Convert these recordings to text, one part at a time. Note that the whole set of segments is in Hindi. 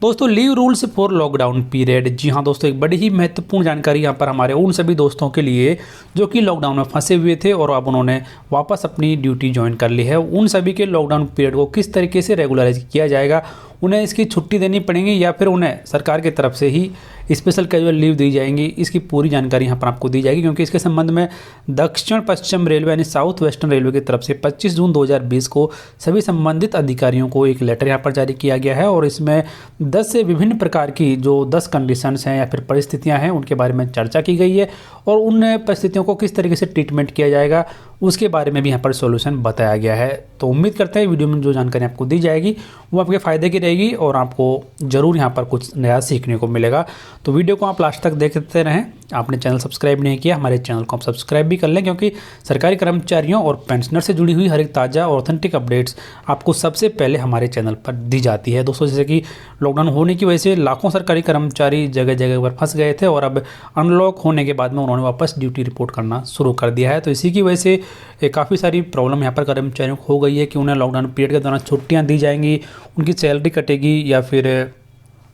दोस्तों leave rules for lockdown period. जी हाँ दोस्तों, एक बड़ी ही महत्वपूर्ण जानकारी यहाँ पर हमारे उन सभी दोस्तों के लिए जो कि लॉकडाउन में फंसे हुए थे और अब उन्होंने वापस अपनी ड्यूटी ज्वाइन कर ली है। उन सभी के लॉकडाउन पीरियड को किस तरीके से रेगुलराइज किया जाएगा, उन्हें इसकी छुट्टी देनी पड़ेगी या फिर उन्हें सरकार की तरफ से ही स्पेशल कैजुअल लीव दी जाएंगी, इसकी पूरी जानकारी यहाँ पर आपको दी जाएगी। क्योंकि इसके संबंध में दक्षिण पश्चिम रेलवे यानी साउथ वेस्टर्न रेलवे की तरफ से 25 जून 2020 को सभी संबंधित अधिकारियों को एक लेटर यहाँ पर जारी किया गया है और इसमें 10 से विभिन्न प्रकार की जो 10 कंडीशंस हैं या फिर परिस्थितियाँ हैं उनके बारे में चर्चा की गई है और उन परिस्थितियों को किस तरीके से ट्रीटमेंट किया जाएगा उसके बारे में भी यहाँ पर सॉल्यूशन बताया गया है। तो उम्मीद करते हैं वीडियो में जो जानकारी आपको दी जाएगी वो आपके फ़ायदे की रहेगी और आपको ज़रूर यहाँ पर कुछ नया सीखने को मिलेगा। तो वीडियो को आप लास्ट तक देखते रहें। आपने चैनल सब्सक्राइब नहीं किया, हमारे चैनल को आप सब्सक्राइब भी कर लें क्योंकि सरकारी कर्मचारियों और पेंशनर से जुड़ी हुई हर एक ताज़ा और ऑथेंटिक अपडेट्स आपको सबसे पहले हमारे चैनल पर दी जाती है। दोस्तों जैसे कि लॉकडाउन होने की वजह से लाखों सरकारी कर्मचारी जगह जगह पर फंस गए थे और अब अनलॉक होने के बाद में उन्होंने वापस ड्यूटी रिपोर्ट करना शुरू कर दिया है। तो इसी की वजह से काफ़ी सारी प्रॉब्लम यहाँ पर कर्मचारियों को हो गई है कि उन्हें लॉकडाउन पीरियड के दौरान छुट्टियाँ दी जाएंगी, उनकी सैलरी कटेगी या फिर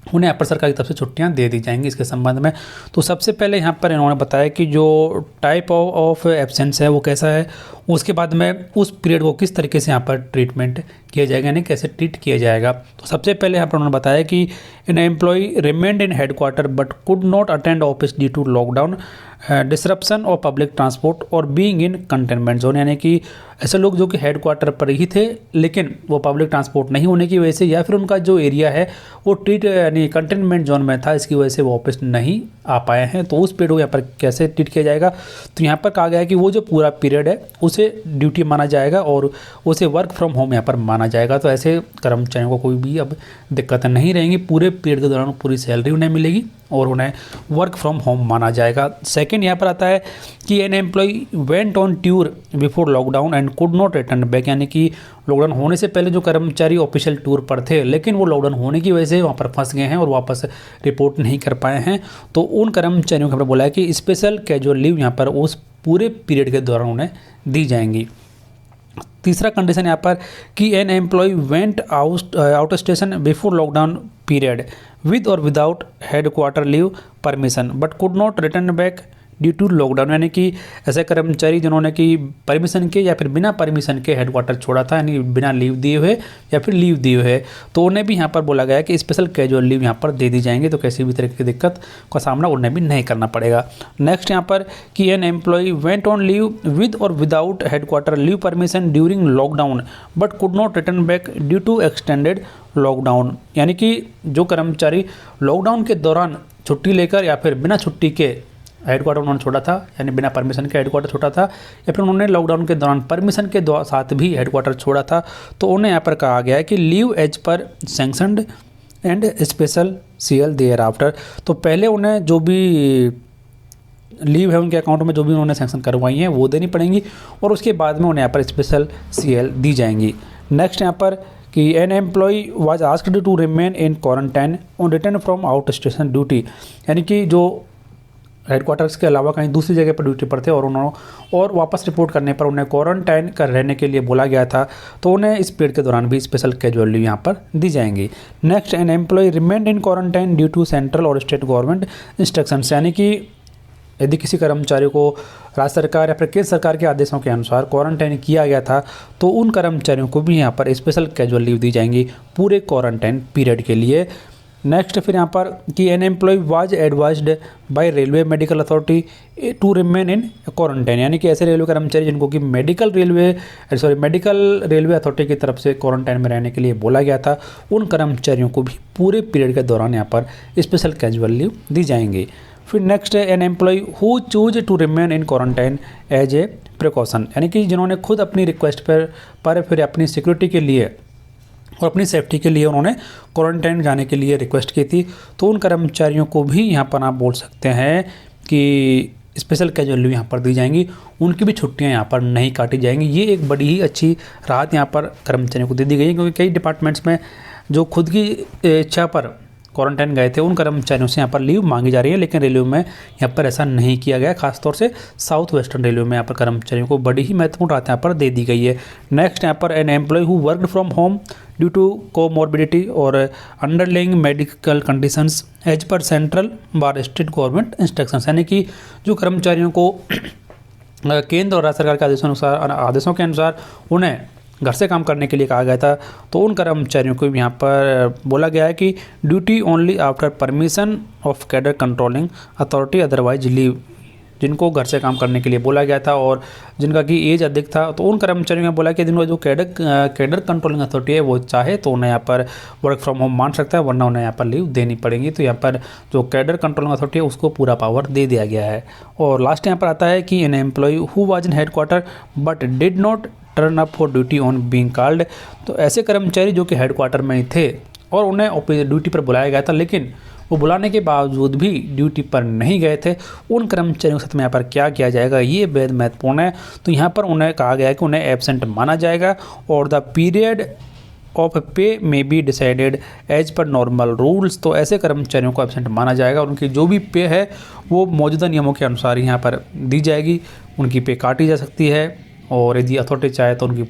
उन्हें यहाँ पर सरकार की तरफ से छुट्टियां दे दी जाएंगी इसके संबंध में। तो सबसे पहले यहाँ पर इन्होंने बताया कि जो टाइप ऑफ एब्सेंस है वो कैसा है, उसके बाद में उस पीरियड को किस तरीके से यहाँ पर ट्रीटमेंट किया जाएगा यानी कैसे ट्रीट किया जाएगा। तो सबसे पहले यहाँ पर उन्होंने बताया कि an employee remained in headquarter but could not attend office due to lockdown disruption of public transport और बीइंग इन कंटेनमेंट जोन, यानी कि ऐसे लोग जो कि हेडक्वार्टर पर ही थे लेकिन वो पब्लिक ट्रांसपोर्ट नहीं होने की वजह से या फिर उनका जो एरिया है वो ट्रीट यानी कंटेनमेंट जोन में था, इसकी वजह से वो ऑफिस नहीं आ पाए हैं। तो उस पीरियड को यहाँ पर कैसे ट्रीट किया जाएगा, तो यहाँ पर कहा गया है कि वो जो पूरा पीरियड है उसे ड्यूटी माना जाएगा और उसे वर्क फ्रॉम होम यहाँ पर माना जाएगा। तो ऐसे कर्मचारियों को कोई भी अब दिक्कतें नहीं रहेंगी, पूरे पीरियड के दौरान पूरी सैलरी उन्हें मिलेगी और उन्हें वर्क फ्रॉम होम माना जाएगा। सेकंड यहाँ पर आता है कि an employ went on tour before lockdown and could not return back, यानी कि लॉकडाउन होने से पहले जो कर्मचारी ऑफिशियल टूर पर थे लेकिन वो लॉकडाउन होने की वजह से वहाँ पर फंस गए हैं और वापस रिपोर्ट नहीं कर पाए हैं, तो उन कर्मचारियों को बोला है कि स्पेशल कैजुअल लीव यहाँ पर उस पूरे पीरियड के दौरान उन्हें दी जाएंगी। तीसरा कंडीशन यहाँ पर कि an employ went out station before lockdown period with और without headquarter leave permission but could not return back due to lockdown, यानी कि ऐसे कर्मचारी जिन्होंने कि परमिशन के या फिर बिना परमिशन के हेडक्वार्टर छोड़ा था यानी बिना लीव दिए हुए या फिर लीव दिए हुए, तो उन्हें भी यहाँ पर बोला गया है कि स्पेशल कैजुअल लीव यहाँ पर दे दी जाएंगे, तो किसी भी तरह की दिक्कत का सामना उन्हें भी नहीं करना पड़ेगा। नेक्स्ट यहाँ पर कि an employ went on leave with और without headquarter leave permission during lockdown but could not return back due to extended lockdown, यानी कि जो कर्मचारी लॉकडाउन के दौरान छुट्टी लेकर या फिर बिना छुट्टी के हेडक्वार्टर उन्होंने छोड़ा था यानी बिना परमिशन के हेडक्वार्टर छोड़ा था या फिर उन्होंने लॉकडाउन के दौरान परमिशन के साथ भी हेडक्वार्टर छोड़ा था, तो उन्हें यहाँ पर कहा गया है कि leave as per sanctioned and special CL thereafter. तो पहले उन्हें जो भी लीव है उनके अकाउंट में जो भी उन्होंने सैंक्शन करवाई हैं वो देनी पड़ेंगी और उसके बाद में उन्हें यहाँ पर स्पेशल CL दी जाएंगी। नेक्स्ट यहाँ पर कि an employee was asked to remain in quarantine on return from outstation duty, यानी कि जो हेडक्वार्टर्स के अलावा कहीं दूसरी जगह पर ड्यूटी पर थे और वापस रिपोर्ट करने पर उन्हें क्वारंटाइन कर रहने के लिए बोला गया था, तो उन्हें इस पीरियड के दौरान भी स्पेशल कैजुअल लीव यहाँ पर दी जाएंगी। Next an employee remained in quarantine due to central और स्टेट गवर्नमेंट इंस्ट्रक्शंस, यानी कि यदि किसी कर्मचारी को राज्य सरकार या फिर केंद्र सरकार के आदेशों के अनुसार क्वारंटाइन किया गया था तो उन कर्मचारियों को भी यहाँ पर स्पेशल कैजुअल लीव दी जाएंगी पूरे क्वारंटाइन पीरियड के लिए। नेक्स्ट फिर यहाँ पर कि an employee was advised by railway medical authority to remain in quarantine, यानी कि ऐसे रेलवे कर्मचारी जिनको कि मेडिकल रेलवे अथॉरिटी की तरफ से क्वारंटाइन में रहने के लिए बोला गया था, उन कर्मचारियों को भी पूरे पीरियड के दौरान यहाँ पर स्पेशल कैजुअल लीव दी जाएंगी। फिर नेक्स्ट है an employ who chose to remain in quarantine as a precaution, यानी कि जिन्होंने खुद अपनी रिक्वेस्ट पर फिर अपनी सिक्योरिटी के लिए और अपनी सेफ्टी के लिए उन्होंने क्वारंटाइन जाने के लिए रिक्वेस्ट की थी, तो उन कर्मचारियों को भी यहाँ पर आप बोल सकते हैं कि स्पेशल कैजुअल लीव यहाँ पर दी जाएंगी, उनकी भी छुट्टियाँ यहाँ पर नहीं काटी जाएंगी। ये एक बड़ी ही अच्छी राहत यहाँ पर कर्मचारियों को दे दी गई है क्योंकि कई डिपार्टमेंट्स में जो खुद की इच्छा पर क्वारंटाइन गए थे उन कर्मचारियों से यहाँ पर लीव मांगी जा रही है, लेकिन रेलवे में यहाँ पर ऐसा नहीं किया गया। खासतौर से साउथ वेस्टर्न रेलवे में यहाँ पर कर्मचारियों को बड़ी ही महत्वपूर्ण राहत यहाँ पर दे दी गई है। नेक्स्ट यहाँ पर an employ who worked from home due to comorbidity और underlying medical conditions as per central बार स्टेट गवर्नमेंट इंस्ट्रक्शंस, यानी कि जो कर्मचारियों को केंद्र और राज्य सरकार के आदेशों के अनुसार उन्हें घर से काम करने के लिए कहा गया था, तो उन कर्मचारियों को यहाँ पर बोला गया है कि duty only after permission of cadre controlling authority otherwise leave, जिनको घर से काम करने के लिए बोला गया था और जिनका कि एज अधिक था, तो उन कर्मचारियों ने बोला कि जिनको जो कैडर कंट्रोलिंग अथॉरिटी है वो चाहे तो उन्हें यहाँ पर वर्क फ्रॉम होम मान सकता है, वरना उन्हें यहाँ पर लीव देनी पड़ेगी। तो यहाँ पर जो कैडर कंट्रोलिंग अथॉरिटी है उसको पूरा पावर दे दिया गया है। और लास्ट यहाँ पर आता है कि an employ who was in headquarter but did not turn up for duty on being called, तो ऐसे कर्मचारी जो कि हेडक्वार्टर में ही थे और उन्हें ड्यूटी पर बुलाया गया था, लेकिन वो बुलाने के बावजूद भी ड्यूटी पर नहीं गए थे, उन कर्मचारियों के साथ में यहाँ पर क्या किया जाएगा, ये बेहद महत्वपूर्ण है। तो यहाँ पर उन्हें कहा गया है कि उन्हें एब्सेंट माना जाएगा और the period of pay may be decided as per normal rules, तो ऐसे कर्मचारियों को एब्सेंट माना जाएगा। उनकी जो भी पे है वो मौजूदा नियमों के अनुसार यहाँ पर दी जाएगी, उनकी पे काटी जा सकती है और यदि अथॉरिटी चाहे तो उनकी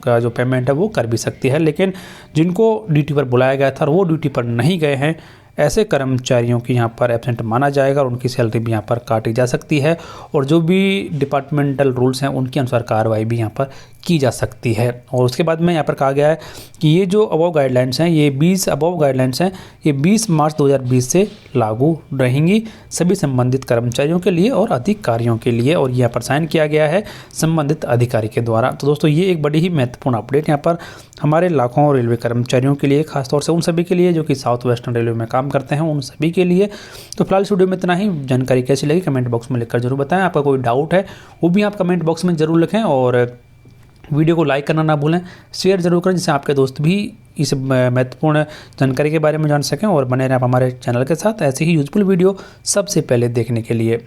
का जो पेमेंट है वो कर भी सकती है। लेकिन जिनको ड्यूटी पर बुलाया गया था और वो ड्यूटी पर नहीं गए हैं, ऐसे कर्मचारियों की यहाँ पर एब्सेंट माना जाएगा और उनकी सैलरी भी यहाँ पर काटी जा सकती है और जो भी डिपार्टमेंटल रूल्स हैं उनके अनुसार कार्रवाई भी यहाँ पर की जा सकती है। और उसके बाद में यहाँ पर कहा गया है कि ये जो अबव गाइडलाइंस हैं, ये 20 मार्च 2020 से लागू रहेंगी सभी संबंधित कर्मचारियों के लिए और अधिकारियों के लिए, और यहाँ पर साइन किया गया है संबंधित अधिकारी के द्वारा। तो दोस्तों ये एक बड़ी ही महत्वपूर्ण अपडेट यहाँ पर हमारे लाखों रेलवे कर्मचारियों के लिए, खासतौर से उन सभी के लिए जो कि साउथ वेस्टर्न रेलवे में काम करते हैं, उन सभी के लिए। तो फिलहाल इस वीडियो में इतना ही। जानकारी कैसी लगी कमेंट बॉक्स में लिखकर जरूर बताएं। आपका कोई डाउट है वो भी आप कमेंट बॉक्स में ज़रूर लिखें और वीडियो को लाइक करना ना भूलें, शेयर जरूर करें जिससे आपके दोस्त भी इस महत्वपूर्ण जानकारी के बारे में जान सकें और बने रहें आप हमारे चैनल के साथ ऐसी ही यूजफुल वीडियो सबसे पहले देखने के लिए।